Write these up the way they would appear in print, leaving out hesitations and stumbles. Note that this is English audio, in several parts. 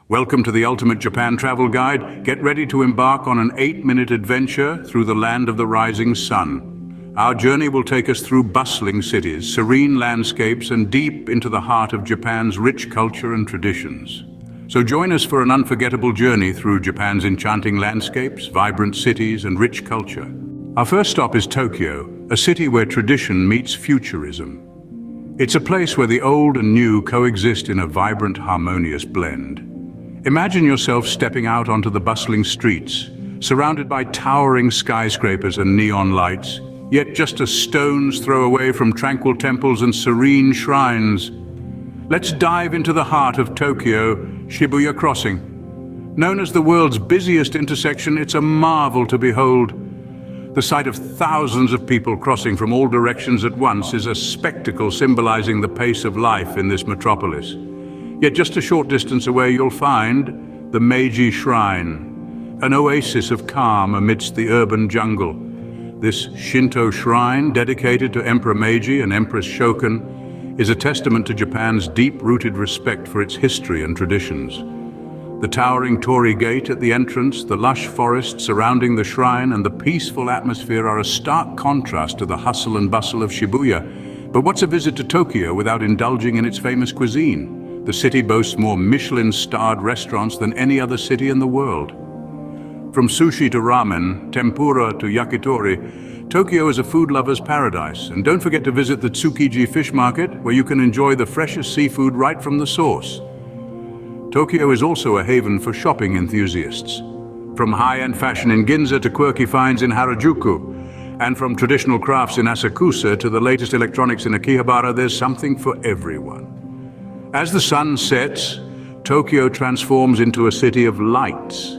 Welcome to the Ultimate Japan Travel Guide. Get ready to embark on an 8-minute adventure through the land of the rising sun. Our journey will take us through bustling cities, serene landscapes, and deep into the heart of Japan's rich culture and traditions. So join us for an unforgettable journey through Japan's enchanting landscapes, vibrant cities, and rich culture. Our first stop is Tokyo, a city where tradition meets futurism. It's a place where the old and new coexist in a vibrant, harmonious blend. Imagine yourself stepping out onto the bustling streets, surrounded by towering skyscrapers and neon lights, yet just a stone's throw away from tranquil temples and serene shrines. Let's dive into the heart of Tokyo, Shibuya Crossing. Known as the world's busiest intersection, it's a marvel to behold. The sight of thousands of people crossing from all directions at once is a spectacle symbolizing the pace of life in this metropolis. Yet just a short distance away you'll find the Meiji Shrine, an oasis of calm amidst the urban jungle. This Shinto shrine, dedicated to Emperor Meiji and Empress Shokan, is a testament to Japan's deep-rooted respect for its history and traditions. The towering torii gate at the entrance, the lush forest surrounding the shrine, and the peaceful atmosphere are a stark contrast to the hustle and bustle of Shibuya. But what's a visit to Tokyo without indulging in its famous cuisine? The city boasts more Michelin-starred restaurants than any other city in the world. From sushi to ramen, tempura to yakitori, Tokyo is a food lover's paradise. And don't forget to visit the Tsukiji fish market, where you can enjoy the freshest seafood right from the source. Tokyo is also a haven for shopping enthusiasts. From high-end fashion in Ginza to quirky finds in Harajuku, and from traditional crafts in Asakusa to the latest electronics in Akihabara, there's something for everyone. As the sun sets, Tokyo transforms into a city of lights.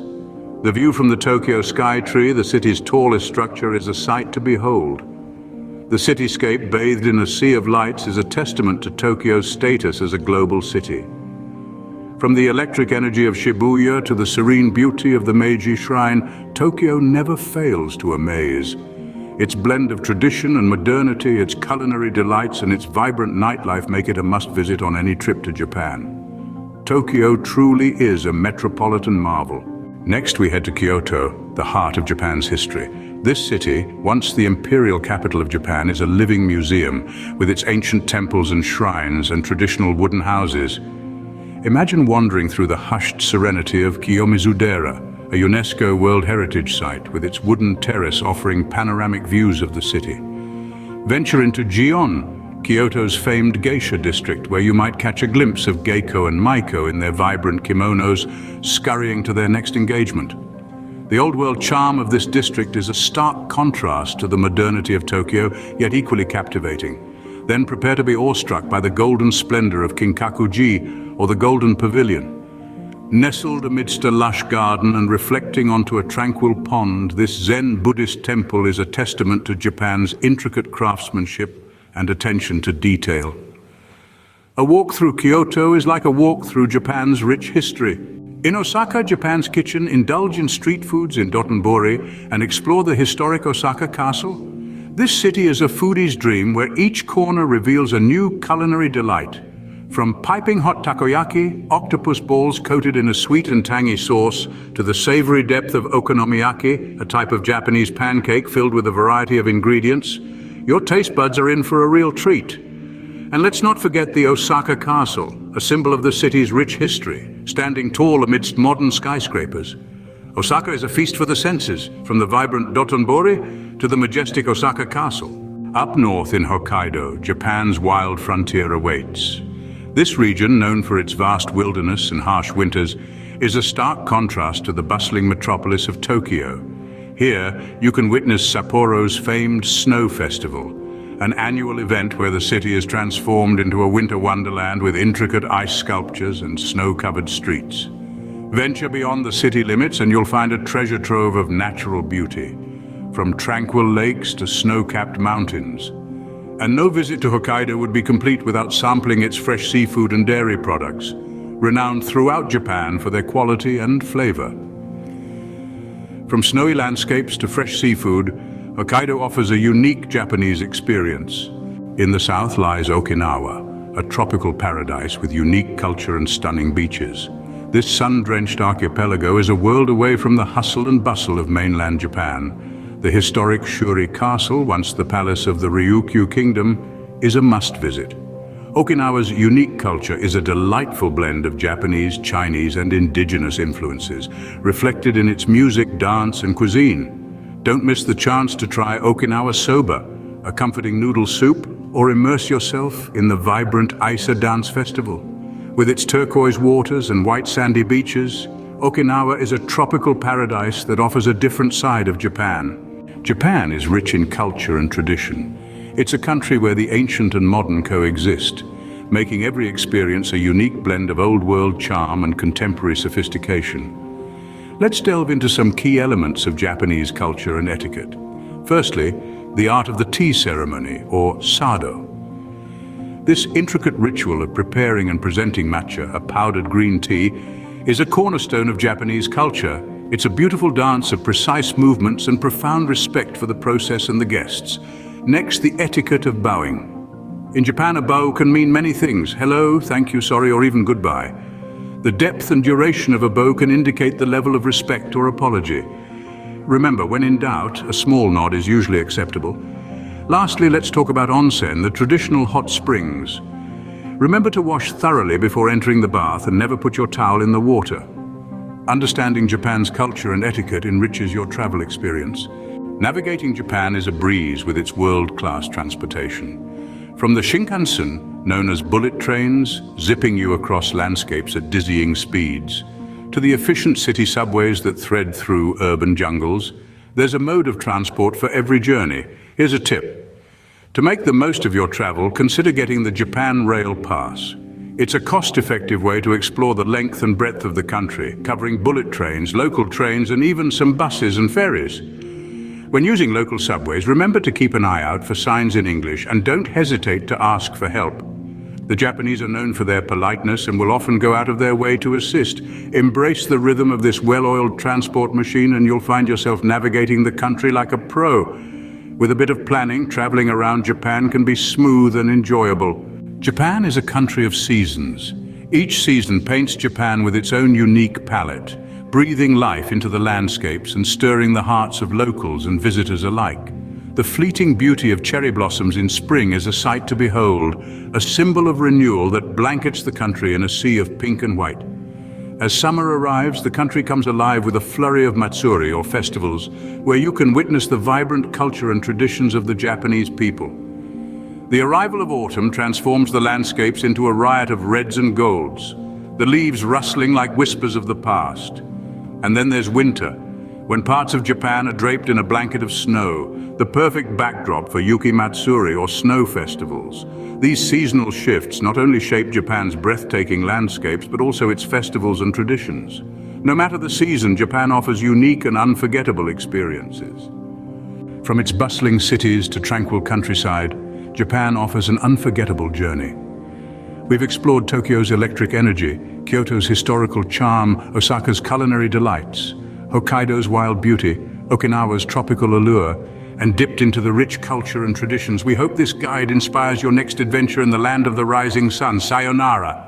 The view from the Tokyo Sky Tree, the city's tallest structure, is a sight to behold. The cityscape, bathed in a sea of lights, is a testament to Tokyo's status as a global city. From the electric energy of Shibuya to the serene beauty of the Meiji Shrine, Tokyo never fails to amaze. Its blend of tradition and modernity, its culinary delights, and its vibrant nightlife make it a must-visit on any trip to Japan. Tokyo truly is a metropolitan marvel. Next, we head to Kyoto, the heart of Japan's history. This city, once the imperial capital of Japan, is a living museum with its ancient temples and shrines and traditional wooden houses. Imagine wandering through the hushed serenity of Kiyomizu-dera, a UNESCO World Heritage Site with its wooden terrace offering panoramic views of the city. Venture into Gion, Kyoto's famed geisha district, where you might catch a glimpse of Geiko and Maiko in their vibrant kimonos, scurrying to their next engagement. The old-world charm of this district is a stark contrast to the modernity of Tokyo, yet equally captivating. Then prepare to be awestruck by the golden splendor of Kinkaku-ji, or the Golden Pavilion. Nestled amidst a lush garden and reflecting onto a tranquil pond, this Zen Buddhist temple is a testament to Japan's intricate craftsmanship and attention to detail. A walk through Kyoto is like a walk through Japan's rich history. In Osaka, Japan's kitchen, indulge in street foods in Dotonbori and explore the historic Osaka Castle. This city is a foodie's dream where each corner reveals a new culinary delight. From piping hot takoyaki, octopus balls coated in a sweet and tangy sauce, to the savory depth of okonomiyaki, a type of Japanese pancake filled with a variety of ingredients, your taste buds are in for a real treat. And let's not forget the Osaka Castle, a symbol of the city's rich history, standing tall amidst modern skyscrapers. Osaka is a feast for the senses, from the vibrant Dotonbori to the majestic Osaka Castle. Up north in Hokkaido, Japan's wild frontier awaits. This region, known for its vast wilderness and harsh winters, is a stark contrast to the bustling metropolis of Tokyo. Here, you can witness Sapporo's famed Snow Festival, an annual event where the city is transformed into a winter wonderland with intricate ice sculptures and snow-covered streets. Venture beyond the city limits and you'll find a treasure trove of natural beauty, from tranquil lakes to snow-capped mountains. And no visit to Hokkaido would be complete without sampling its fresh seafood and dairy products, renowned throughout Japan for their quality and flavor. From snowy landscapes to fresh seafood, Hokkaido offers a unique Japanese experience. In the south lies Okinawa, a tropical paradise with unique culture and stunning beaches. This sun-drenched archipelago is a world away from the hustle and bustle of mainland Japan. The historic Shuri Castle, once the palace of the Ryukyu Kingdom, is a must-visit. Okinawa's unique culture is a delightful blend of Japanese, Chinese, and indigenous influences, reflected in its music, dance, and cuisine. Don't miss the chance to try Okinawa soba, a comforting noodle soup, or immerse yourself in the vibrant Isa Dance Festival. With its turquoise waters and white sandy beaches, Okinawa is a tropical paradise that offers a different side of Japan. Japan is rich in culture and tradition. It's a country where the ancient and modern coexist, making every experience a unique blend of old-world charm and contemporary sophistication. Let's delve into some key elements of Japanese culture and etiquette. Firstly, the art of the tea ceremony, or sado. This intricate ritual of preparing and presenting matcha, a powdered green tea, is a cornerstone of Japanese culture. It's a beautiful dance of precise movements and profound respect for the process and the guests. Next, the etiquette of bowing. In Japan, a bow can mean many things: hello, thank you, sorry, or even goodbye. The depth and duration of a bow can indicate the level of respect or apology. Remember, when in doubt, a small nod is usually acceptable. Lastly, let's talk about onsen, the traditional hot springs. Remember to wash thoroughly before entering the bath and never put your towel in the water. Understanding Japan's culture and etiquette enriches your travel experience. Navigating Japan is a breeze with its world-class transportation. From the Shinkansen, known as bullet trains, zipping you across landscapes at dizzying speeds, to the efficient city subways that thread through urban jungles, there's a mode of transport for every journey. Here's a tip. To make the most of your travel, consider getting the Japan Rail Pass. It's a cost-effective way to explore the length and breadth of the country, covering bullet trains, local trains, and even some buses and ferries. When using local subways, remember to keep an eye out for signs in English and don't hesitate to ask for help. The Japanese are known for their politeness and will often go out of their way to assist. Embrace the rhythm of this well-oiled transport machine and you'll find yourself navigating the country like a pro. With a bit of planning, traveling around Japan can be smooth and enjoyable. Japan is a country of seasons. Each season paints Japan with its own unique palette, breathing life into the landscapes and stirring the hearts of locals and visitors alike. The fleeting beauty of cherry blossoms in spring is a sight to behold, a symbol of renewal that blankets the country in a sea of pink and white. As summer arrives, the country comes alive with a flurry of matsuri, or festivals, where you can witness the vibrant culture and traditions of the Japanese people. The arrival of autumn transforms the landscapes into a riot of reds and golds, the leaves rustling like whispers of the past. And then there's winter, when parts of Japan are draped in a blanket of snow, the perfect backdrop for Yuki Matsuri or snow festivals. These seasonal shifts not only shape Japan's breathtaking landscapes, but also its festivals and traditions. No matter the season, Japan offers unique and unforgettable experiences. From its bustling cities to tranquil countryside, Japan offers an unforgettable journey. We've explored Tokyo's electric energy, Kyoto's historical charm, Osaka's culinary delights, Hokkaido's wild beauty, Okinawa's tropical allure, and dipped into the rich culture and traditions. We hope this guide inspires your next adventure in the land of the rising sun. Sayonara.